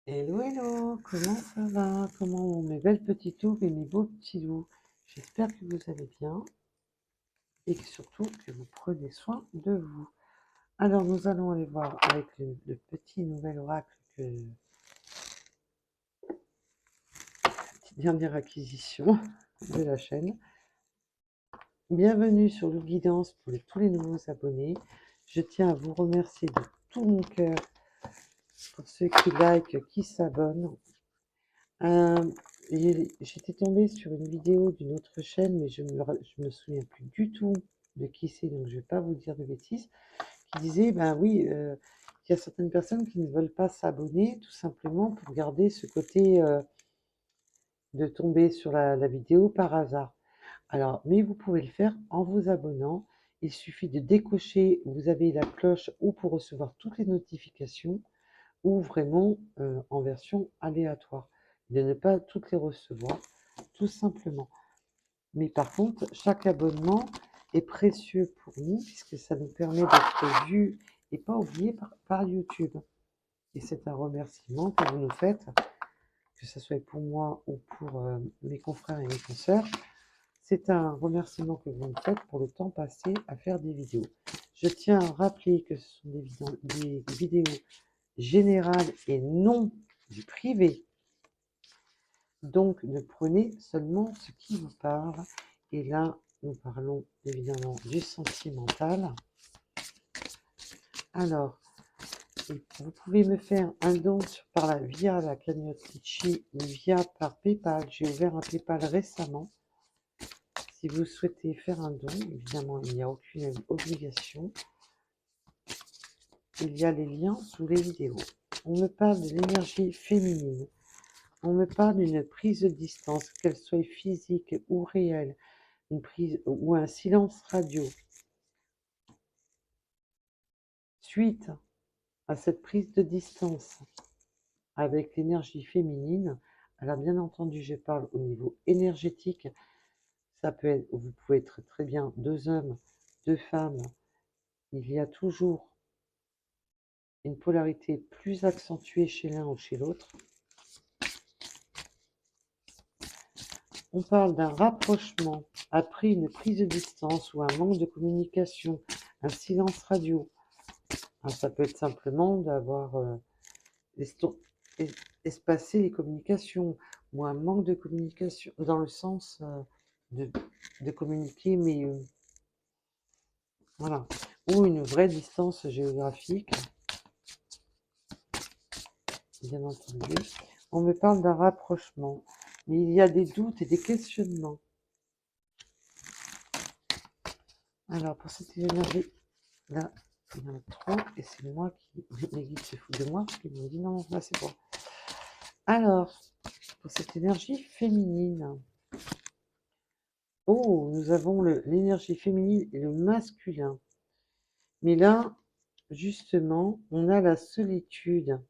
Hello, hello, comment ça va? Comment vont mes belles petites louves et mes beaux petits loups? J'espère que vous allez bien et que surtout que vous prenez soin de vous. Alors, nous allons aller voir avec le petit nouvel oracle petite dernière acquisition de la chaîne. Bienvenue sur Loup Guidance pour tous les nouveaux abonnés. Je tiens à vous remercier de tout mon cœur pour ceux qui likent, qui s'abonnent. Euh, J'étais tombée sur une vidéo d'une autre chaîne, mais je me souviens plus du tout de qui c'est, donc je ne vais pas vous dire de bêtises, qui disait, ben oui, il y a certaines personnes qui ne veulent pas s'abonner, tout simplement pour garder ce côté de tomber sur la vidéo par hasard. Alors, mais vous pouvez le faire en vous abonnant. Il suffit de décocher, vous avez la cloche ou pour recevoir toutes les notifications, ou vraiment en version aléatoire, de ne pas toutes les recevoir, tout simplement. Mais par contre, chaque abonnement est précieux pour nous, puisque ça nous permet d'être vus et pas oubliés par YouTube. Et c'est un remerciement que vous nous faites, que ce soit pour moi ou pour mes confrères et mes consoeurs. C'est un remerciement que vous nous faites pour le temps passé à faire des vidéos. Je tiens à rappeler que ce sont des vidéos générales et non du privé. Donc, ne prenez seulement ce qui vous parle. Et là, nous parlons évidemment du sentimental. Alors, vous pouvez me faire un don via la cagnotte Litchi ou via par PayPal. J'ai ouvert un PayPal récemment. Si vous souhaitez faire un don, évidemment, il n'y a aucune obligation. Il y a les liens sous les vidéos. On me parle de l'énergie féminine. On me parle d'une prise de distance, qu'elle soit physique ou réelle, une prise ou un silence radio. Suite à cette prise de distance avec l'énergie féminine, alors bien entendu, je parle au niveau énergétique. Ça peut être, vous pouvez être très bien deux hommes, deux femmes. Il y a toujours une polarité plus accentuée chez l'un ou chez l'autre. On parle d'un rapprochement après une prise de distance ou un manque de communication, un silence radio. Alors, ça peut être simplement d'avoir espacé les communications ou un manque de communication dans le sens de communiquer, mais voilà, ou une vraie distance géographique, bien entendu. On me parle d'un rapprochement, mais il y a des doutes et des questionnements. Alors, pour cette énergie, là, il y en a trop, et c'est moi qui, mes guides se foutent de moi, parce qu'ils m'ont dit non, là c'est bon. Alors, pour cette énergie féminine, oh, nous avons l'énergie féminine et le masculin. Mais là, justement, on a la solitude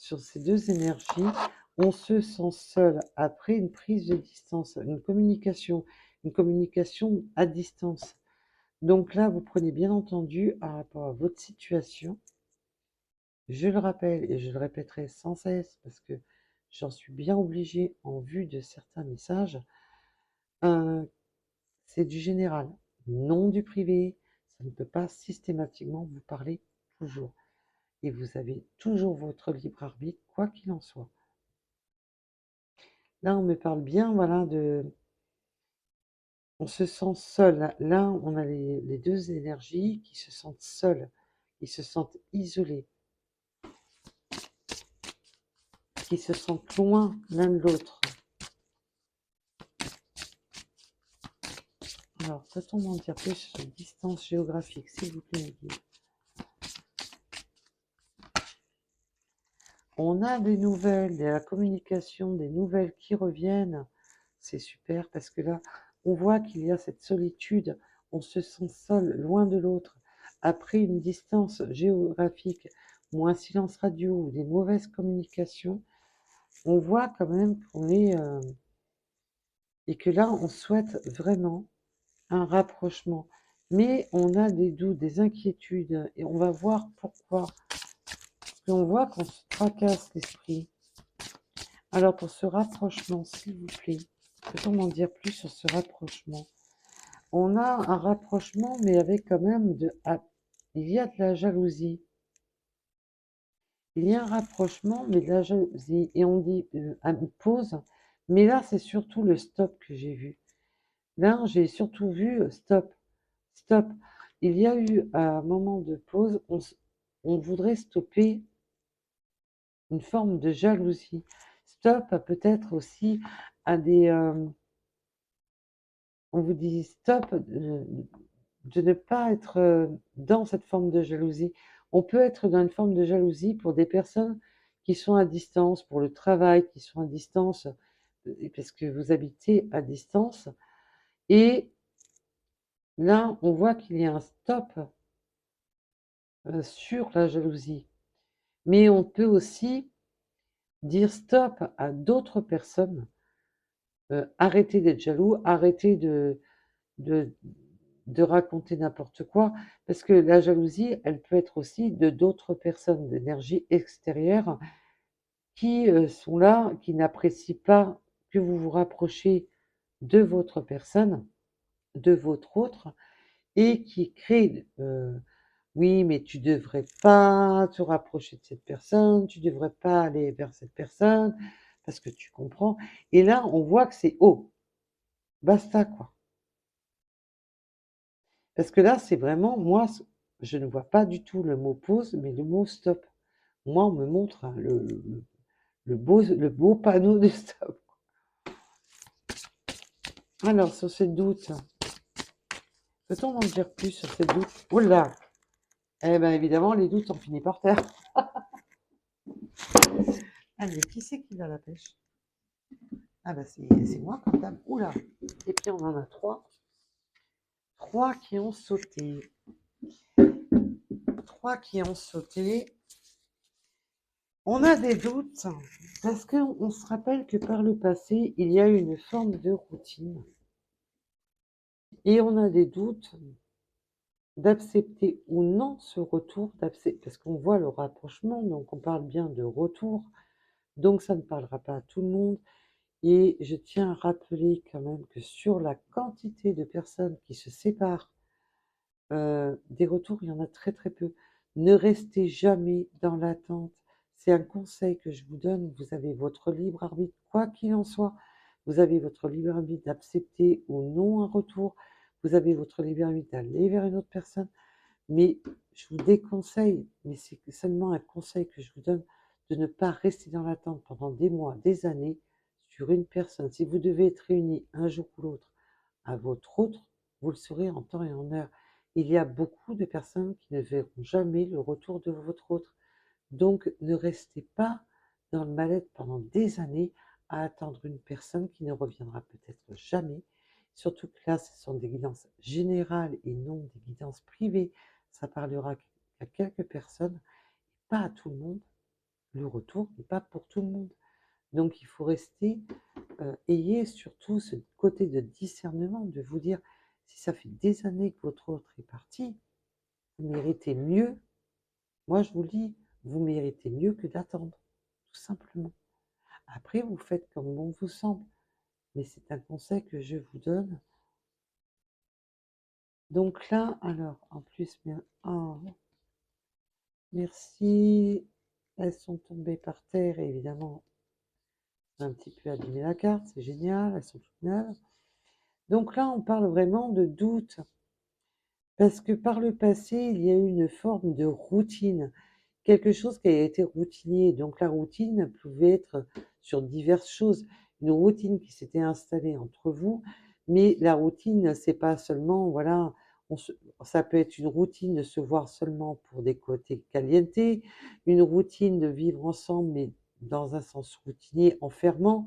sur ces deux énergies. On se sent seul après une prise de distance, une communication à distance. Donc là, vous prenez bien entendu par rapport à votre situation. Je le rappelle et je le répéterai sans cesse parce que j'en suis bien obligée en vue de certains messages. C'est du général, non du privé. Ça ne peut pas systématiquement vous parler toujours. Et vous avez toujours votre libre arbitre, quoi qu'il en soit. Là, on me parle bien, voilà, on se sent seul. Là, on a les deux énergies qui se sentent seules, ils se sentent isolés, qui se sentent loin l'un de l'autre. Alors, peut-on m'en dire plus sur une distance géographique, s'il vous plaît, mes guides? On a des nouvelles, de la communication, des nouvelles qui reviennent. C'est super parce que là, on voit qu'il y a cette solitude. On se sent seul, loin de l'autre. Après une distance géographique ou un silence radio ou des mauvaises communications, on voit quand même qu'on est... et que là, on souhaite vraiment un rapprochement. Mais on a des doutes, des inquiétudes et on va voir pourquoi. Parce qu'on voit qu'on se tracasse l'esprit. Alors pour ce rapprochement, s'il vous plaît, peut-on m'en dire plus sur ce rapprochement? On a un rapprochement, mais avec quand même il y a de la jalousie. Il y a un rapprochement, mais de la jalousie. Et on dit une pause. Mais là, c'est surtout le stop que j'ai vu. Là, j'ai surtout vu stop. Stop. Il y a eu un moment de pause. On voudrait stopper une forme de jalousie. Stop peut-être aussi à des... on vous dit stop de ne pas être dans cette forme de jalousie. On peut être dans une forme de jalousie pour des personnes qui sont à distance, pour le travail, qui sont à distance, parce que vous habitez à distance. Et là, on voit qu'il y a un stop sur la jalousie. Mais on peut aussi dire stop à d'autres personnes. Arrêtez d'être jaloux, arrêtez de, de raconter n'importe quoi, parce que la jalousie, elle peut être aussi de d'autres personnes, d'énergie extérieure, qui sont là, qui n'apprécient pas que vous vous rapprochiez de votre personne, de votre autre, et qui créent, oui, mais tu devrais pas te rapprocher de cette personne, tu devrais pas aller vers cette personne, parce que tu comprends. Et là, on voit que c'est oh, basta quoi. Parce que là, c'est vraiment, moi, je ne vois pas du tout le mot pause, mais le mot stop. Moi, on me montre hein, le beau panneau de stop. Alors, sur ces doutes, peut-on en dire plus sur ces doutes? Oula! Eh bien, évidemment, les doutes ont fini par terre. Allez, qui c'est qui va à la pêche? Ah ben, c'est moi, comme dame. Oula! Et puis, on en a trois. Trois qui ont sauté. Trois qui ont sauté. On a des doutes parce qu'on se rappelle que par le passé, il y a eu une forme de routine. Et on a des doutes d'accepter ou non ce retour, parce qu'on voit le rapprochement, donc on parle bien de retour, donc ça ne parlera pas à tout le monde. Et je tiens à rappeler quand même que sur la quantité de personnes qui se séparent, des retours, il y en a très très peu. Ne restez jamais dans l'attente. C'est un conseil que je vous donne. Vous avez votre libre arbitre, quoi qu'il en soit. Vous avez votre libre arbitre d'accepter ou non un retour. Vous avez votre libre arbitre d'aller vers une autre personne. Mais je vous déconseille, mais c'est seulement un conseil que je vous donne, de ne pas rester dans l'attente pendant des mois, des années sur une personne. Si vous devez être réunis un jour ou l'autre à votre autre, vous le saurez en temps et en heure. Il y a beaucoup de personnes qui ne verront jamais le retour de votre autre. Donc ne restez pas dans le mal-être pendant des années à attendre une personne qui ne reviendra peut-être jamais. Surtout que là, ce sont des guidances générales et non des guidances privées. Ça parlera qu'à quelques personnes, pas à tout le monde. Le retour n'est pas pour tout le monde. Donc il faut rester, ayez surtout ce côté de discernement, de vous dire, si ça fait des années que votre autre est parti, vous méritez mieux. Moi, je vous le dis, vous méritez mieux que d'attendre, tout simplement. Après, vous faites comme bon vous semble, mais c'est un conseil que je vous donne. Donc là, alors, en plus, bien, oh, merci. Elles sont tombées par terre, et évidemment, j'ai un petit peu abîmé la carte, c'est génial, elles sont toutes neuves. Donc là, on parle vraiment de doute, parce que par le passé, il y a eu une forme de routine, quelque chose qui a été routinier. Donc la routine pouvait être sur diverses choses. Une routine qui s'était installée entre vous, mais la routine, c'est pas seulement, voilà, ça peut être une routine de se voir seulement pour des côtés caliente, une routine de vivre ensemble, mais dans un sens routinier, enfermant.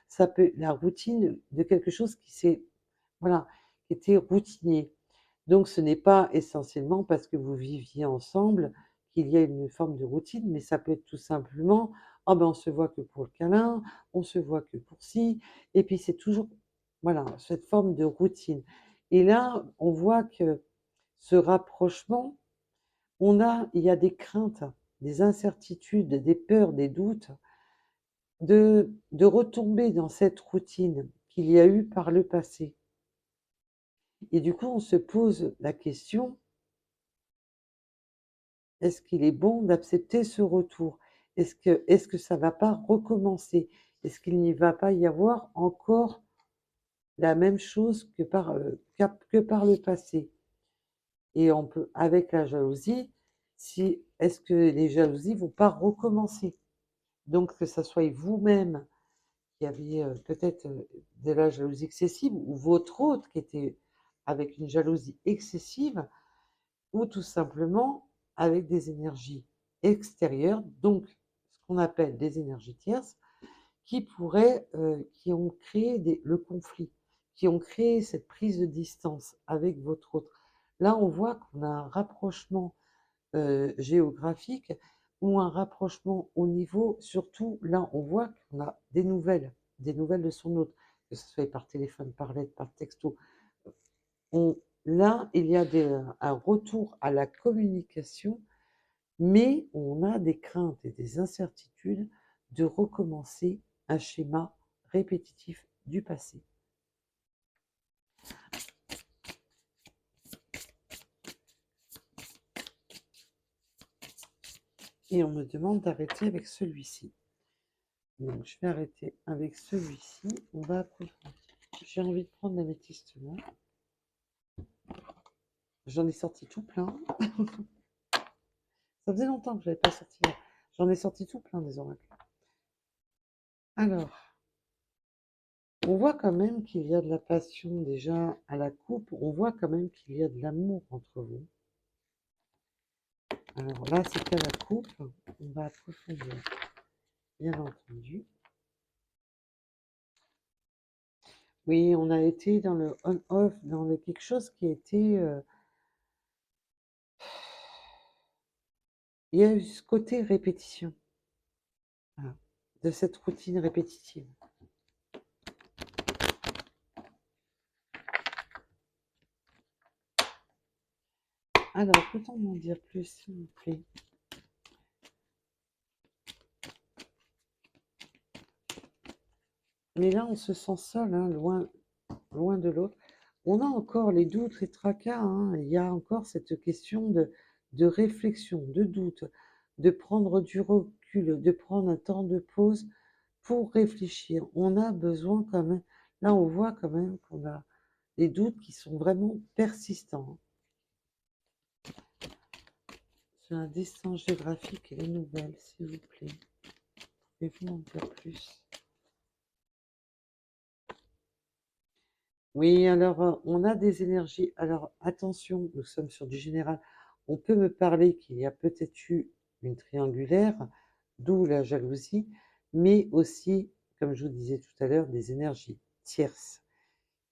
Ça peut, la routine de quelque chose qui s'est, voilà, qui était routinier. Donc ce n'est pas essentiellement parce que vous viviez ensemble qu'il y a une forme de routine, mais ça peut être tout simplement, oh ben on se voit que pour le câlin, on se voit que pour ci, et puis c'est toujours, voilà, cette forme de routine. Et là, on voit que ce rapprochement, il y a des craintes, des incertitudes, des peurs, des doutes, de retomber dans cette routine qu'il y a eu par le passé. Et du coup, on se pose la question, est-ce qu'il est bon d'accepter ce retour? Est-ce que ça va pas recommencer? Est-ce qu'il n'y va pas y avoir encore la même chose que par le passé? Et on peut, avec la jalousie, si, est-ce que les jalousies vont pas recommencer? Donc que ça soit vous-même qui avez peut-être de la jalousie excessive, ou votre autre qui était avec une jalousie excessive, ou tout simplement avec des énergies extérieures, donc ce qu'on appelle des énergies tierces, qui ont créé le conflit, qui ont créé cette prise de distance avec votre autre. Là, on voit qu'on a un rapprochement géographique ou un rapprochement au niveau, surtout là, on voit qu'on a des nouvelles de son autre, que ce soit par téléphone, par lettre, par texto. Là, il y a un retour à la communication, mais on a des craintes et des incertitudes de recommencer un schéma répétitif du passé. Et on me demande d'arrêter avec celui-ci. Donc, je vais arrêter avec celui-ci. On va approfondir. J'ai envie de prendre l'améthyste là. J'en ai sorti tout plein. Ça faisait longtemps que je n'avais pas sorti. J'en ai sorti tout plein des oracles. Alors, on voit quand même qu'il y a de la passion déjà à la coupe. On voit quand même qu'il y a de l'amour entre vous. Alors là, c'était à la coupe. On va approfondir, bien entendu. Oui, on a été dans le on-off, dans quelque chose qui a été... il y a eu ce côté répétition, voilà, de cette routine répétitive. Alors, peut-on m'en dire plus, s'il vous plaît? Mais là, on se sent seul, hein, loin de l'autre. On a encore les doutes, les tracas, hein. Il y a encore cette question de réflexion, de doute, de prendre du recul, de prendre un temps de pause pour réfléchir. On a besoin quand même, là on voit quand même qu'on a des doutes qui sont vraiment persistants. Sur un destin géographique et les nouvelles, s'il vous plaît. Pouvez-vous m'en dire plus? Oui, alors on a des énergies. Alors attention, nous sommes sur du général. On peut me parler qu'il y a peut-être eu une triangulaire, d'où la jalousie, mais aussi, comme je vous disais tout à l'heure, des énergies tierces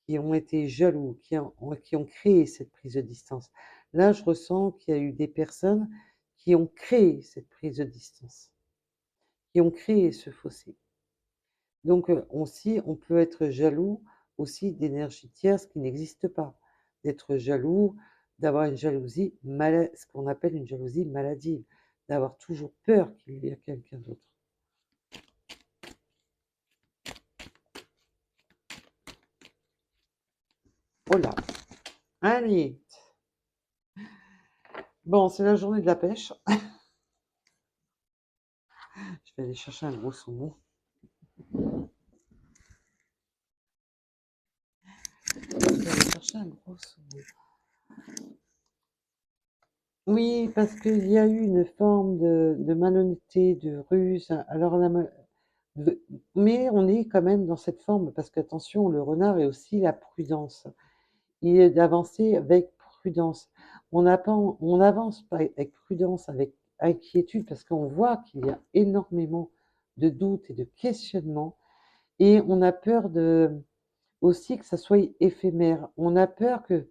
qui ont été jaloux, qui ont créé cette prise de distance. Là, je ressens qu'il y a eu des personnes qui ont créé cette prise de distance, qui ont créé ce fossé. Donc, aussi, on peut être jaloux aussi d'énergie tierce qui n'existe pas. D'être jaloux, d'avoir une jalousie, ce qu'on appelle une jalousie maladive, d'avoir toujours peur qu'il y ait quelqu'un d'autre. Oh là, allez. Bon, c'est la journée de la pêche. Je vais aller chercher un gros saumon. Je vais aller chercher un gros saumon. Oui, parce qu'il y a eu une forme de malhonnêteté, de ruse. Alors, mais on est quand même dans cette forme, parce qu'attention, le renard est aussi la prudence. Il est d'avancer avec prudence. On n'avance pas avec prudence, avec inquiétude, parce qu'on voit qu'il y a énormément de doutes et de questionnements, et on a peur aussi que ça soit éphémère. On a peur que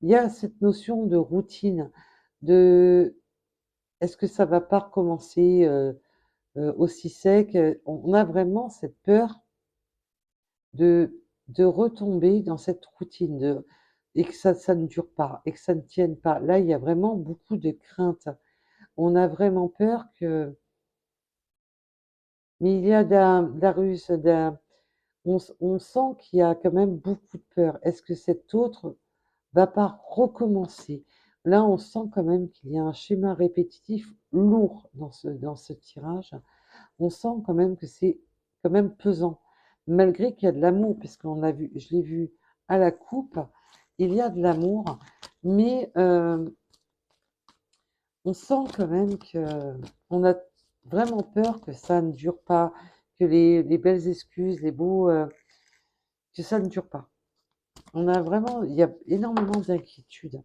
il y a cette notion de routine, de est-ce que ça va pas recommencer aussi sec? On a vraiment cette peur de retomber dans cette routine, et que ça ne dure pas, et que ça ne tienne pas. Là, il y a vraiment beaucoup de craintes. On a vraiment peur que Mais il y a de la ruse, on sent qu'il y a quand même beaucoup de peur. Est-ce que cet autre va pas recommencer? Là, on sent quand même qu'il y a un schéma répétitif lourd dans ce tirage. On sent quand même que c'est quand même pesant, malgré qu'il y a de l'amour, puisqu'on a vu, je l'ai vu à la coupe, il y a de l'amour, mais on sent quand même que on a vraiment peur que ça ne dure pas, que les belles excuses, les beaux, que ça ne dure pas. On a vraiment, il y a énormément d'inquiétudes.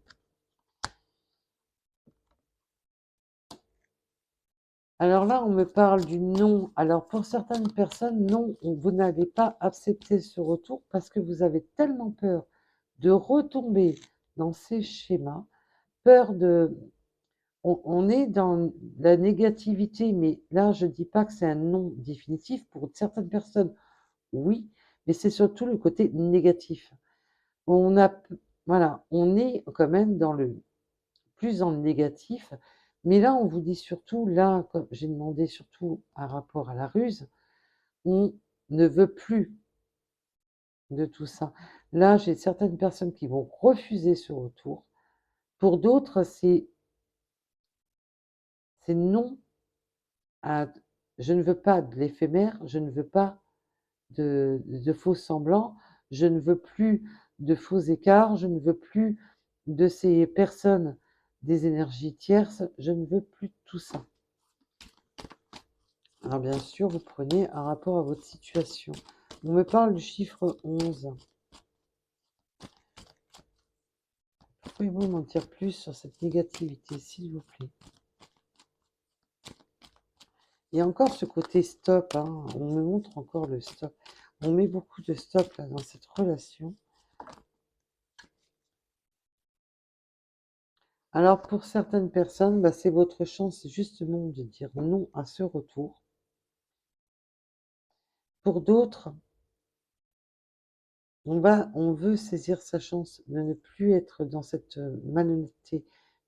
Alors là, on me parle du non. Alors pour certaines personnes, non, vous n'allez pas accepter ce retour parce que vous avez tellement peur de retomber dans ces schémas, peur de... On est dans la négativité, mais là, je ne dis pas que c'est un non définitif. Pour certaines personnes, oui, mais c'est surtout le côté négatif. On a, voilà, on est quand même dans le plus dans le négatif, mais là, on vous dit surtout, là, comme j'ai demandé surtout un rapport à la ruse, on ne veut plus de tout ça. Là, j'ai certaines personnes qui vont refuser ce retour. Pour d'autres, c'est non à, je ne veux pas de l'éphémère, je ne veux pas de faux semblants, je ne veux plus de faux écarts, je ne veux plus de ces personnes des énergies tierces, je ne veux plus de tout ça. Alors bien sûr, vous prenez un rapport à votre situation. On me parle du chiffre 11. Pouvez-vous m'en dire plus sur cette négativité, s'il vous plaît? Il y a encore ce côté stop, hein. On me montre encore le stop. On met beaucoup de stop là dans cette relation. Alors pour certaines personnes, bah, c'est votre chance justement de dire non à ce retour. Pour d'autres, on veut saisir sa chance de ne plus être dans cette malhonnêteté,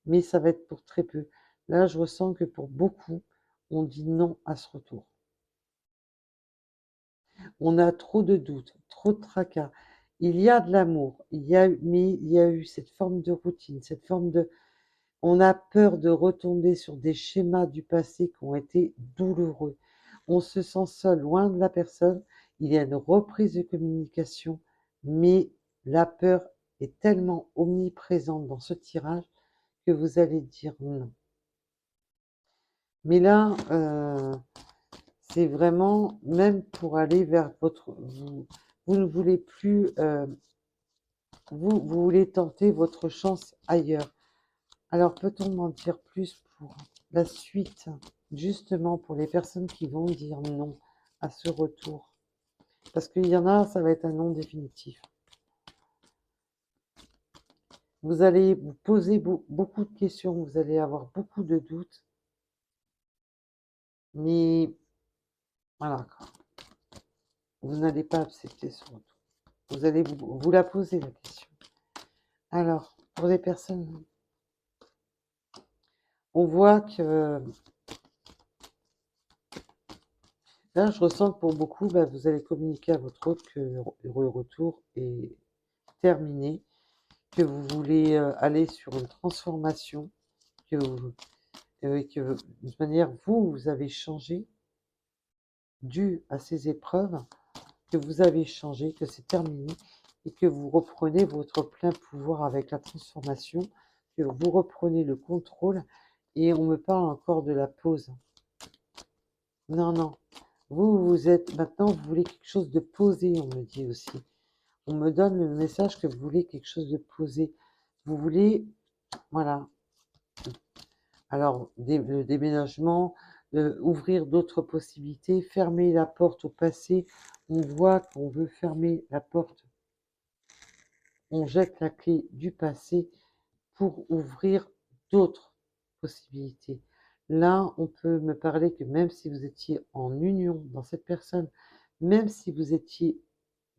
mais ça va être pour très peu. Là, je ressens que pour beaucoup, on dit non à ce retour. On a trop de doutes, trop de tracas. Il y a de l'amour, mais il y a eu cette forme de routine, cette forme de... On a peur de retomber sur des schémas du passé qui ont été douloureux. On se sent seul, loin de la personne. Il y a une reprise de communication, mais la peur est tellement omniprésente dans ce tirage que vous allez dire non. Mais là, c'est vraiment, même pour aller vers votre... Vous ne voulez plus... vous voulez tenter votre chance ailleurs. Alors, peut-on m'en dire plus pour la suite, justement pour les personnes qui vont dire non à ce retour? Parce qu'il y en a, ça va être un non définitif. Vous allez vous poser beaucoup de questions, vous allez avoir beaucoup de doutes. Mais voilà, vous n'allez pas accepter ce retour. Vous allez vous la poser, la question. Alors, pour les personnes, on voit que là, je ressens que pour beaucoup, bah, vous allez communiquer à votre autre que le retour est terminé, que vous voulez aller sur une transformation, que, que de toute manière, vous avez changé dû à ces épreuves, que vous avez changé, que c'est terminé, et que vous reprenez votre plein pouvoir avec la transformation, que vous reprenez le contrôle, et on me parle encore de la pause. Non, non. Vous êtes maintenant, vous voulez quelque chose de posé, on me dit aussi. On me donne le message que vous voulez quelque chose de posé. Vous voulez, voilà. Alors, le déménagement, ouvrir d'autres possibilités, fermer la porte au passé. On voit qu'on veut fermer la porte. On jette la clé du passé pour ouvrir d'autres possibilités. Là, on peut me parler que même si vous étiez en union dans cette personne, même si vous étiez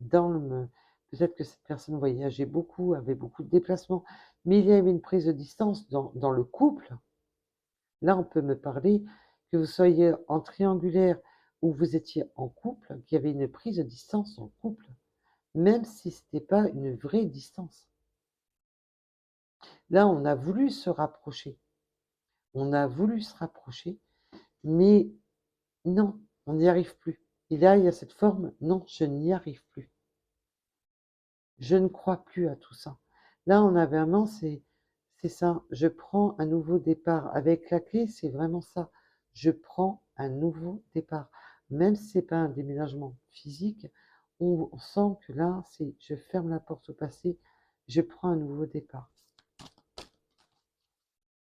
dans le... Peut-être que cette personne voyageait beaucoup, avait beaucoup de déplacements, mais il y avait une prise de distance dans le couple. Là, on peut me parler que vous soyez en triangulaire où vous étiez en couple, qu'il y avait une prise de distance en couple, même si ce n'était pas une vraie distance. Là, on a voulu se rapprocher. On a voulu se rapprocher, mais non, on n'y arrive plus. Et là, il y a cette forme, non, je n'y arrive plus. Je ne crois plus à tout ça. Là, on a vraiment, c'est ça, je prends un nouveau départ. Avec la clé, c'est vraiment ça. Je prends un nouveau départ. Même si ce n'est pas un déménagement physique, on sent que là, c'est je ferme la porte au passé, je prends un nouveau départ.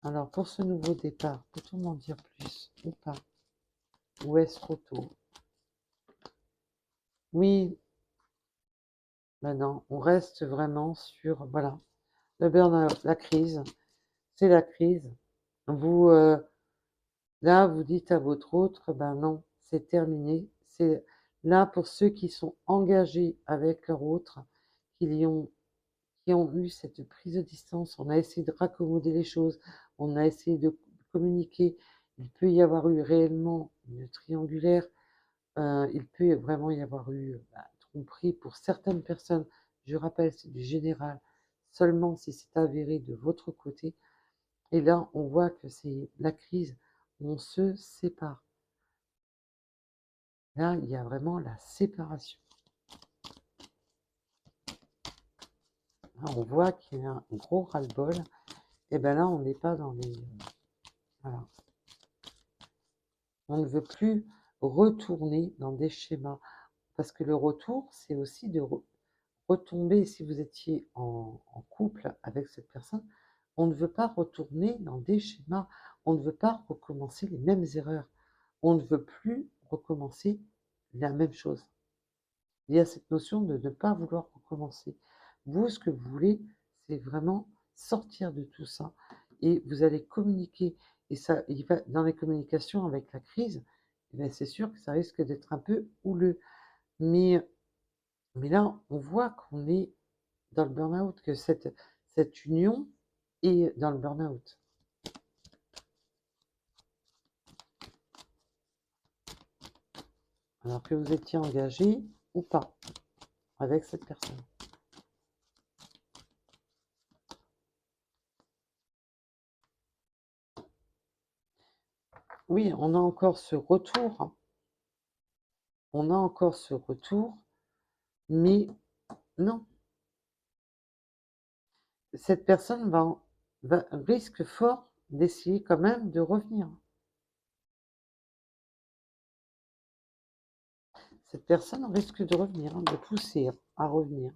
Alors, pour ce nouveau départ, peut-on m'en dire plus ou pas? Ou est-ce trop tôt? Oui, maintenant, on reste vraiment sur, voilà, le burn-out, la crise, c'est la crise. Vous, là, vous dites à votre autre, ben non, c'est terminé. C'est là pour ceux qui sont engagés avec leur autre, qui ont eu cette prise de distance. On a essayé de raccommoder les choses, on a essayé de communiquer. Il peut y avoir eu réellement une triangulaire. Il peut vraiment y avoir eu tromperie pour certaines personnes. Je rappelle, c'est du général, seulement si c'est avéré de votre côté. Et là, on voit que c'est la crise, on se sépare. Là, il y a vraiment la séparation. Là, on voit qu'il y a un gros ras-le-bol. Et bien là, on n'est pas dans les... Voilà. On ne veut plus retourner dans des schémas. Parce que le retour, c'est aussi de retomber, si vous étiez en couple avec cette personne, on ne veut pas retourner dans des schémas. On ne veut pas recommencer les mêmes erreurs. On ne veut plus recommencer la même chose. Il y a cette notion de ne pas vouloir recommencer. Vous, ce que vous voulez, c'est vraiment sortir de tout ça et vous allez communiquer. Et ça, dans les communications avec la crise, eh bien, c'est sûr que ça risque d'être un peu houleux. Mais là, on voit qu'on est dans le burn-out, que cette union est dans le burn-out. Alors que vous étiez engagé ou pas avec cette personne. Oui, on a encore ce retour. On a encore ce retour, mais non. Cette personne risque fort d'essayer quand même de revenir. Cette personne risque de revenir, de pousser à revenir.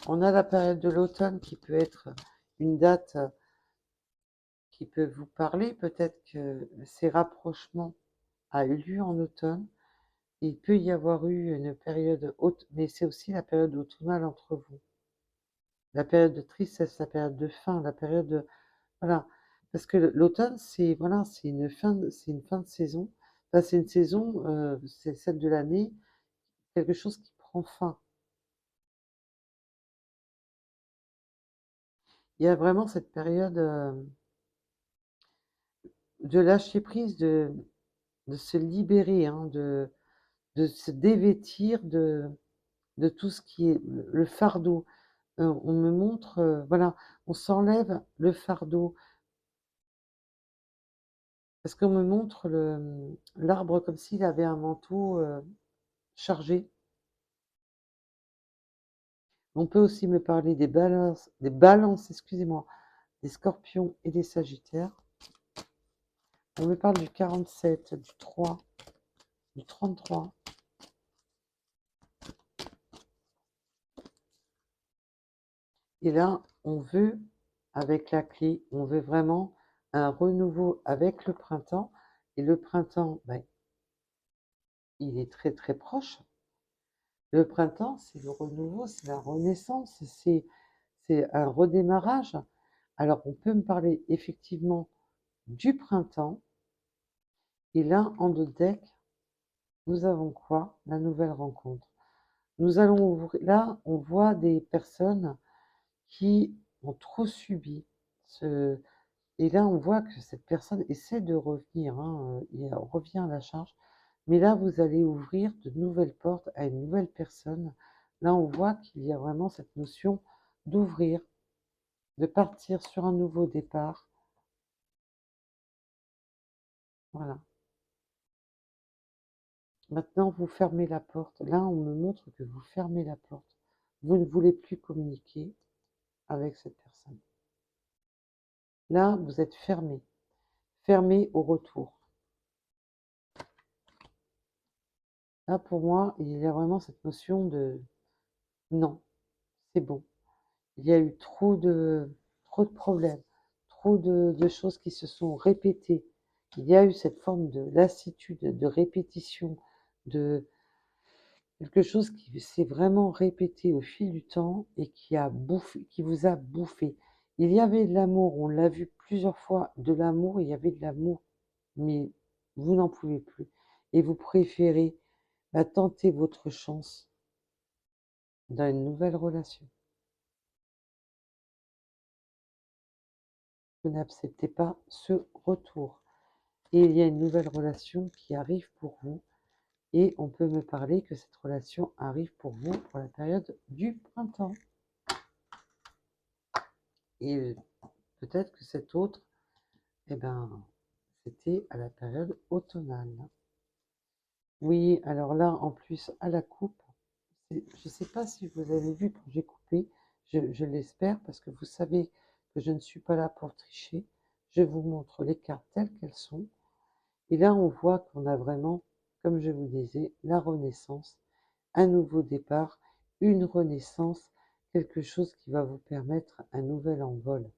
On a la période de l'automne qui peut être une date qui peut vous parler. Peut-être que ces rapprochements a eu lieu en automne. Il peut y avoir eu une période haute, mais c'est aussi la période automnale entre vous. La période de tristesse, la période de fin, la période de... Voilà. Parce que l'automne, c'est voilà, c'est une fin de saison. Enfin, c'est une saison, c'est celle de l'année, quelque chose qui prend fin. Il y a vraiment cette période de lâcher prise, de se libérer, hein, de se dévêtir de tout ce qui est le fardeau. On me montre, voilà, on s'enlève le fardeau. Parce qu'on me montre l'arbre comme s'il avait un manteau chargé. On peut aussi me parler des balances, excusez-moi, des scorpions et des sagittaires. On me parle du 47, du 3, du 33. Et là, on veut, avec la clé, on veut vraiment un renouveau avec le printemps. Et le printemps, ben, il est très très proche. Le printemps, c'est le renouveau, c'est la renaissance, c'est un redémarrage. Alors, on peut me parler effectivement du printemps. Et là, en dos de deck, nous avons quoi? La nouvelle rencontre. Nous allons ouvrir. Là, on voit des personnes qui ont trop subi Et là, on voit que cette personne essaie de revenir, hein, on revient à la charge. Mais là, vous allez ouvrir de nouvelles portes à une nouvelle personne. Là, on voit qu'il y a vraiment cette notion d'ouvrir, de partir sur un nouveau départ. Voilà. Maintenant, vous fermez la porte. Là, on me montre que vous fermez la porte. Vous ne voulez plus communiquer avec cette personne. Là, vous êtes fermé. Fermé au retour. Là, pour moi, il y a vraiment cette notion de non, c'est bon. Il y a eu trop de problèmes, trop de choses qui se sont répétées. Il y a eu cette forme de lassitude, de répétition, de quelque chose qui s'est vraiment répété au fil du temps et qui a bouffé, qui vous a bouffé. Il y avait de l'amour, on l'a vu plusieurs fois, de l'amour, il y avait de l'amour, mais vous n'en pouvez plus. Et vous préférez tenter votre chance dans une nouvelle relation. Vous n'acceptez pas ce retour. Et il y a une nouvelle relation qui arrive pour vous. Et on peut me parler que cette relation arrive pour vous pour la période du printemps. Et peut-être que cette autre, eh ben, c'était à la période automnale. Oui, alors là, en plus, à la coupe, je ne sais pas si vous avez vu quand j'ai coupé, je l'espère, parce que vous savez que je ne suis pas là pour tricher. Je vous montre les cartes telles qu'elles sont. Et là, on voit qu'on a vraiment, comme je vous disais, la renaissance, un nouveau départ, une renaissance, quelque chose qui va vous permettre un nouvel envol.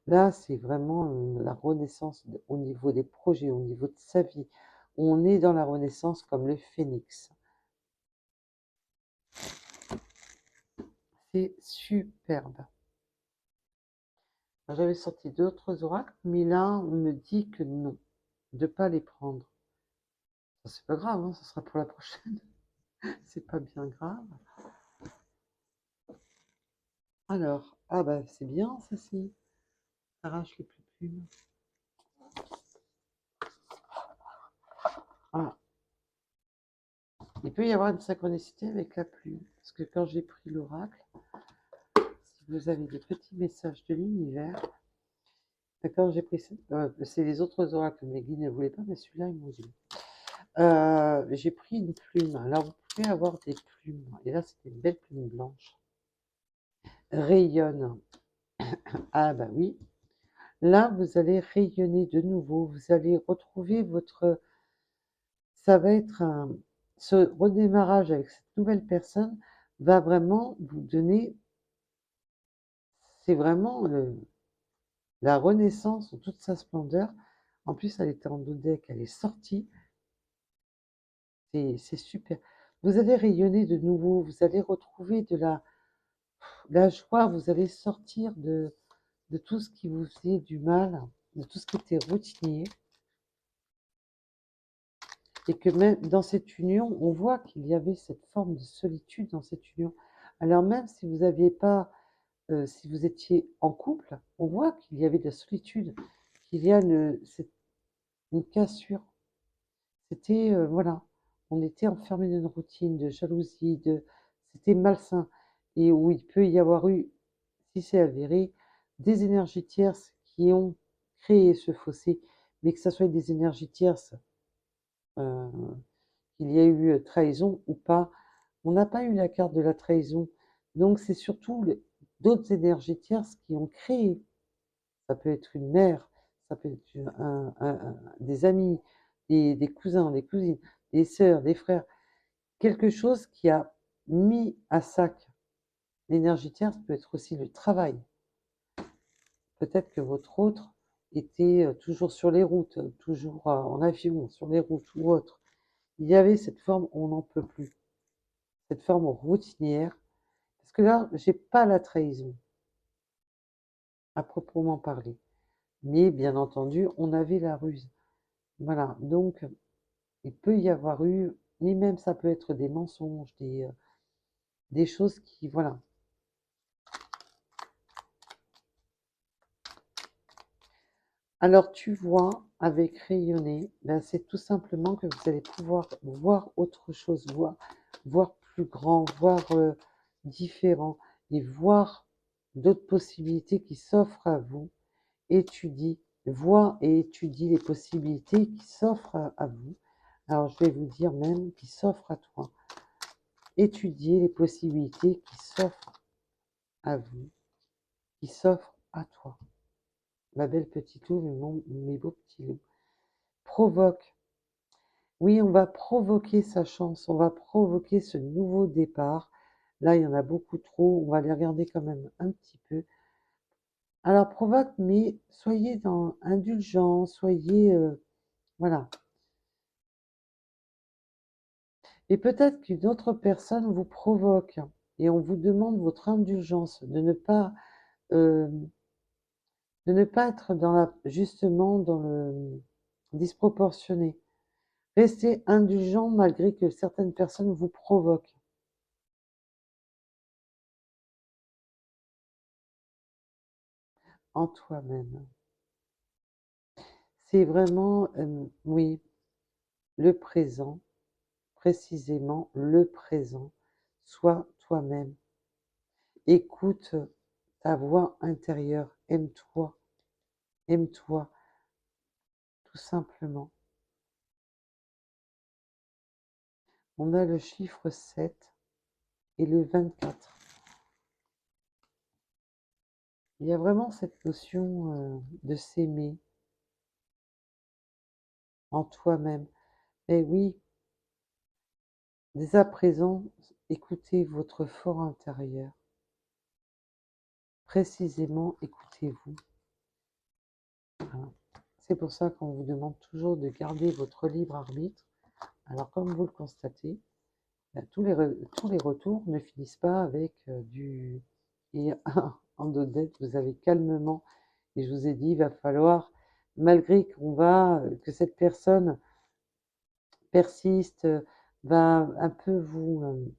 Là, c'est vraiment la renaissance au niveau des projets, au niveau de sa vie. On est dans la renaissance comme le phénix. C'est superbe. J'avais sorti d'autres oracles, mais là, on me dit que non, de ne pas les prendre. Ça, c'est pas grave, hein, ça sera pour la prochaine. C'est pas bien grave. Alors, ah bah c'est bien, ça si. Arrache les plumes. Ah, il peut y avoir une synchronicité avec la plume. Parce que quand j'ai pris l'oracle, si vous avez des petits messages de l'univers, quand j'ai pris c'est les autres oracles, mes guides ne voulaient pas, mais celui-là, ils m'ont dit. J'ai pris une plume. Alors, vous pouvez avoir des plumes. Et là, c'était une belle plume blanche. Rayonne. Ah, bah oui. Là, vous allez rayonner de nouveau. Vous allez retrouver votre. Ça va être ce redémarrage avec cette nouvelle personne va vraiment vous donner. C'est vraiment la renaissance en toute sa splendeur. En plus, elle était en dodeck, elle est sortie. C'est super. Vous allez rayonner de nouveau, vous allez retrouver de la joie, vous allez sortir de tout ce qui vous faisait du mal, de tout ce qui était routinier. Et que même dans cette union, on voit qu'il y avait cette forme de solitude dans cette union. Alors même si vous n'aviez pas, si vous étiez en couple, on voit qu'il y avait de la solitude, qu'il y a une cassure. C'était, voilà, on était enfermé dans une routine de jalousie, c'était malsain. Et où il peut y avoir eu, si c'est avéré, des énergies tierces qui ont créé ce fossé, mais que ce soit des énergies tierces, euh, qu'il y a eu trahison ou pas. On n'a pas eu la carte de la trahison. Donc c'est surtout d'autres énergies tierces qui ont créé. Ça peut être une mère, ça peut être des amis, des cousins, des cousines, des sœurs, des frères. Quelque chose qui a mis à sac l'énergie tierce peut être aussi le travail. Peut-être que votre autre était toujours sur les routes, toujours en avion, sur les routes ou autre. Il y avait cette forme, on n'en peut plus. Cette forme routinière. Parce que là, j'ai pas la trahison, à proprement parler. Mais bien entendu, on avait la ruse. Voilà, donc il peut y avoir eu, mais même ça peut être des mensonges, des choses qui, voilà. Alors tu vois, avec rayonner, ben, c'est tout simplement que vous allez pouvoir voir autre chose, voir plus grand, voir différent, et voir d'autres possibilités qui s'offrent à vous. Étudie, vois et étudie les possibilités qui s'offrent à vous. Alors je vais vous dire même qui s'offrent à toi. Étudiez les possibilités qui s'offrent à vous, qui s'offrent à toi. Ma belle petite loup, mes beaux petits loups. Provoque. Oui, on va provoquer sa chance, on va provoquer ce nouveau départ. Là, il y en a beaucoup trop, on va les regarder quand même un petit peu. Alors, provoque, mais soyez indulgents, soyez... voilà. Et peut-être qu'une autre personne vous provoque et on vous demande votre indulgence, euh, de ne pas être justement dans le disproportionné. Restez indulgent malgré que certaines personnes vous provoquent en toi-même. C'est vraiment, oui, le présent, précisément le présent. Sois toi-même. Écoute ta voix intérieure. Aime-toi, tout simplement. On a le chiffre 7 et le 24. Il y a vraiment cette notion de s'aimer en toi-même. Et oui, dès à présent, écoutez votre fort intérieur. Précisément, écoutez-vous. Voilà. C'est pour ça qu'on vous demande toujours de garder votre libre arbitre. Alors, comme vous le constatez, ben, tous les retours ne finissent pas avec du... Et en d'autres dettes, vous avez calmement, et je vous ai dit, il va falloir, malgré que cette personne persiste, va un peu vous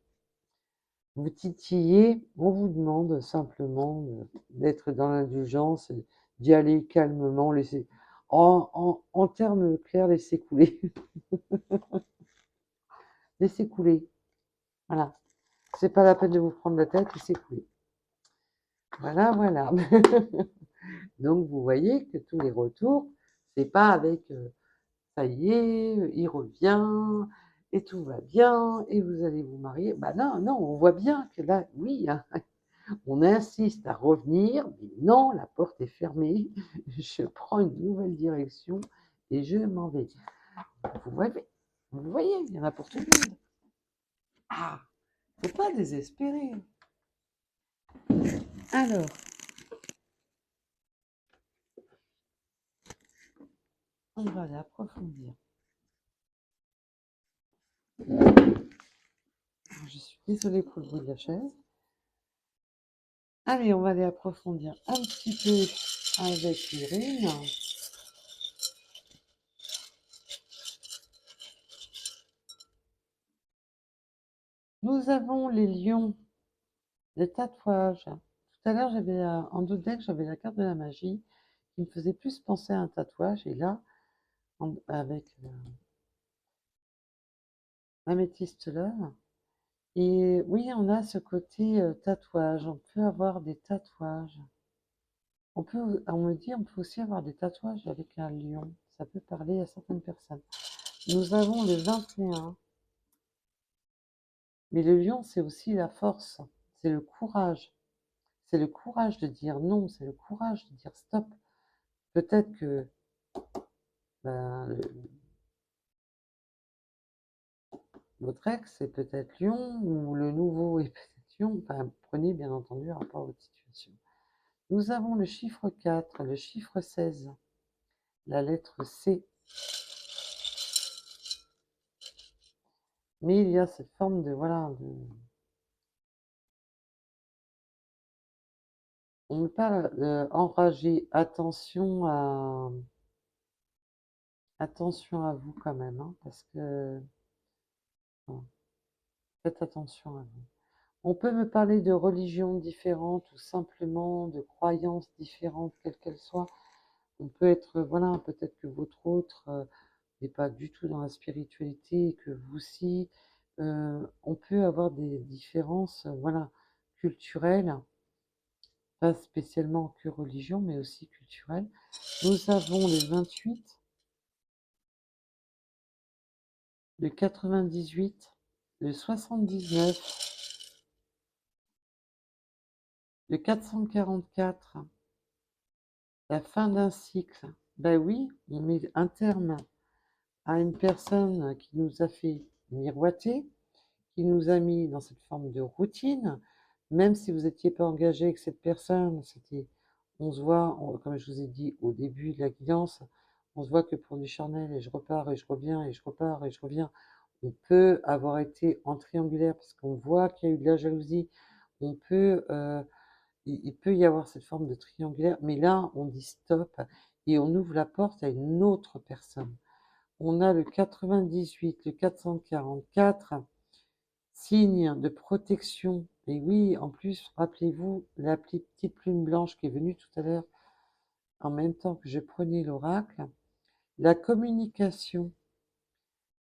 titiller, on vous demande simplement d'être dans l'indulgence, d'y aller calmement, en termes clairs, laisser couler. Laissez couler. Voilà. C'est pas la peine de vous prendre la tête, laissez couler. Voilà, voilà. Donc vous voyez que tous les retours, c'est pas avec ça y est, il revient et tout va bien et vous allez vous marier. Bah non, non, on voit bien que là, oui, hein, on insiste à revenir, mais non, la porte est fermée. Je prends une nouvelle direction et je m'en vais. Vous voyez, il y en a pour tout le monde. Ah, faut pas désespérer. Alors, on va aller approfondir. Je suis désolée pour le bruit de la chaise. Allez, on va aller approfondir un petit peu avec Irène. Nous avons les lions, les tatouages. Tout à l'heure, en dos deck, j'avais la carte de la magie qui me faisait plus penser à un tatouage. Et là, avec l'améthyste là. Et oui, on a ce côté tatouage. On peut avoir des tatouages. On me dit, on peut aussi avoir des tatouages avec un lion. Ça peut parler à certaines personnes. Nous avons le 21. Mais le lion, c'est aussi la force. C'est le courage. C'est le courage de dire non. C'est le courage de dire stop. Peut-être que ben, votre ex c'est peut-être lion ou le nouveau est peut-être lion. Enfin, prenez bien entendu un rapport à votre situation. Nous avons le chiffre 4, le chiffre 16, la lettre C. Mais il y a cette forme de, voilà, on me parle enragé. Attention à vous quand même, hein, parce que bon, faites attention à vous. On peut me parler de religions différentes ou simplement de croyances différentes, quelles qu'elles soient. On peut être, voilà, peut-être que votre autre n'est pas du tout dans la spiritualité et que vous aussi. On peut avoir des différences, voilà, culturelles, pas spécialement que religion, mais aussi culturelles. Nous avons le 28, le 98, le 79, le 444, la fin d'un cycle. Ben oui, on met un terme à une personne qui nous a fait miroiter, qui nous a mis dans cette forme de routine, même si vous n'étiez pas engagé avec cette personne, c'était, on se voit, comme je vous ai dit au début de la guidance, on se voit que pour du charnel, et je repars et je reviens et je repars et je reviens, on peut avoir été en triangulaire parce qu'on voit qu'il y a eu de la jalousie, on peut, il peut y avoir cette forme de triangulaire, mais là, on dit stop et on ouvre la porte à une autre personne. On a le 98, le 444, signe de protection. Et oui, en plus, rappelez-vous la petite plume blanche qui est venue tout à l'heure en même temps que je prenais l'oracle. La communication.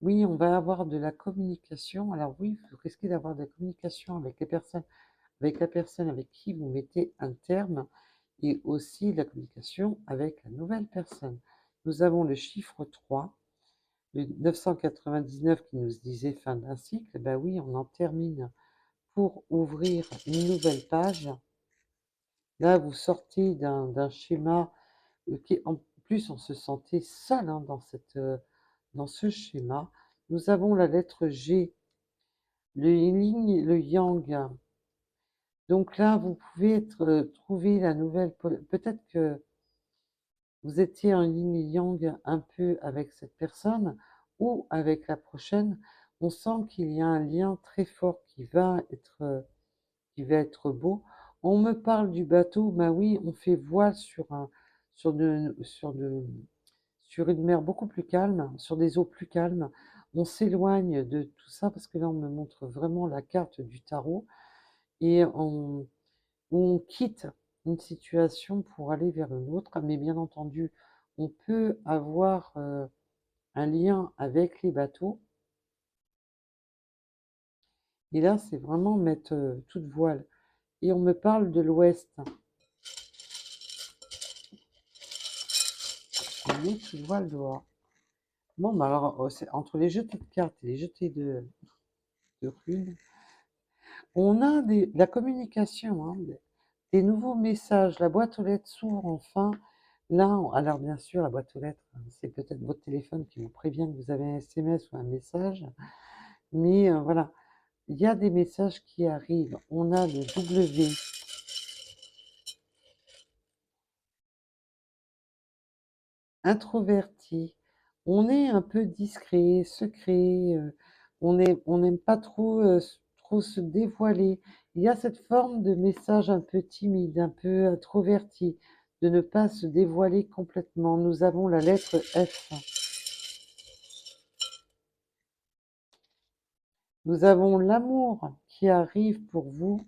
Oui, on va avoir de la communication. Alors oui, vous risquez d'avoir de la communication avec les personnes, avec la personne avec qui vous mettez un terme et aussi la communication avec la nouvelle personne. Nous avons le chiffre 3, le 999 qui nous disait fin d'un cycle. Ben oui, on en termine pour ouvrir une nouvelle page. Là, vous sortez d'un schéma qui, en plus, on se sentait seul hein, dans ce schéma. Nous avons la lettre G, le yin, le yang. Donc là, vous pouvez trouver la nouvelle. Peut-être que vous étiez en yin et yang un peu avec cette personne ou avec la prochaine. On sent qu'il y a un lien très fort qui va être beau. On me parle du bateau, ben oui, on fait voile sur, sur une mer beaucoup plus calme, sur des eaux plus calmes. On s'éloigne de tout ça parce que là, on me montre vraiment la carte du tarot et on quitte une situation pour aller vers une autre. Mais bien entendu, on peut avoir un lien avec les bateaux. Et là, c'est vraiment mettre toute voile. Et on me parle de l'Ouest. On met toute voile dehors. Bon, bah alors, entre les jetés de cartes et les jetés de runes, on a de la communication, hein, des nouveaux messages. La boîte aux lettres s'ouvre enfin. Là, alors bien sûr, la boîte aux lettres, hein, c'est peut-être votre téléphone qui vous prévient que vous avez un SMS ou un message. Mais voilà, il y a des messages qui arrivent. On a le W, introverti. On est un peu discret, secret. On n'aime pas trop, trop se dévoiler. Il y a cette forme de message un peu timide, un peu introverti, de ne pas se dévoiler complètement. Nous avons la lettre F. Nous avons l'amour qui arrive pour vous.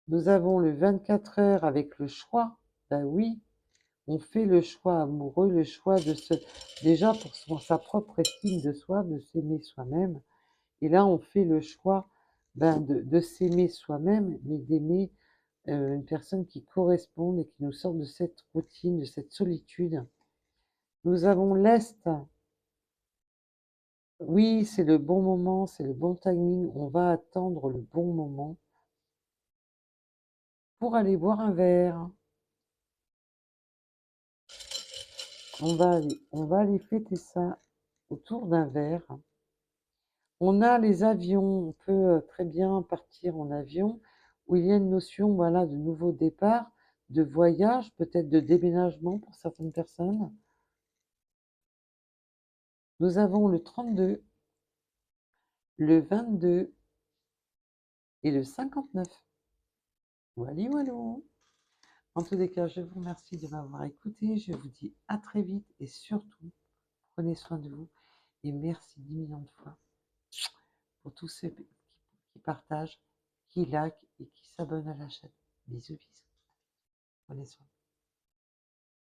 Nous avons le 24 heures avec le choix. Ben oui, on fait le choix amoureux, le choix de se... Déjà pour sa propre estime de soi, de s'aimer soi-même. Et là, on fait le choix ben, de s'aimer soi-même, mais d'aimer une personne qui corresponde et qui nous sort de cette routine, de cette solitude. Nous avons l'Est. Oui, c'est le bon moment, c'est le bon timing. On va attendre le bon moment pour aller boire un verre. On va aller fêter ça autour d'un verre. On a les avions, on peut très bien partir en avion, où il y a une notion, voilà, de nouveau départ, de voyage, peut-être de déménagement pour certaines personnes. Nous avons le 32, le 22 et le 59. Voilà, voilà. En tous les cas, je vous remercie de m'avoir écouté. Je vous dis à très vite et surtout, prenez soin de vous et merci 10 millions de fois pour tous ceux qui partagent, qui likent et qui s'abonnent à la chaîne. Bisous, bisous. Prenez soin.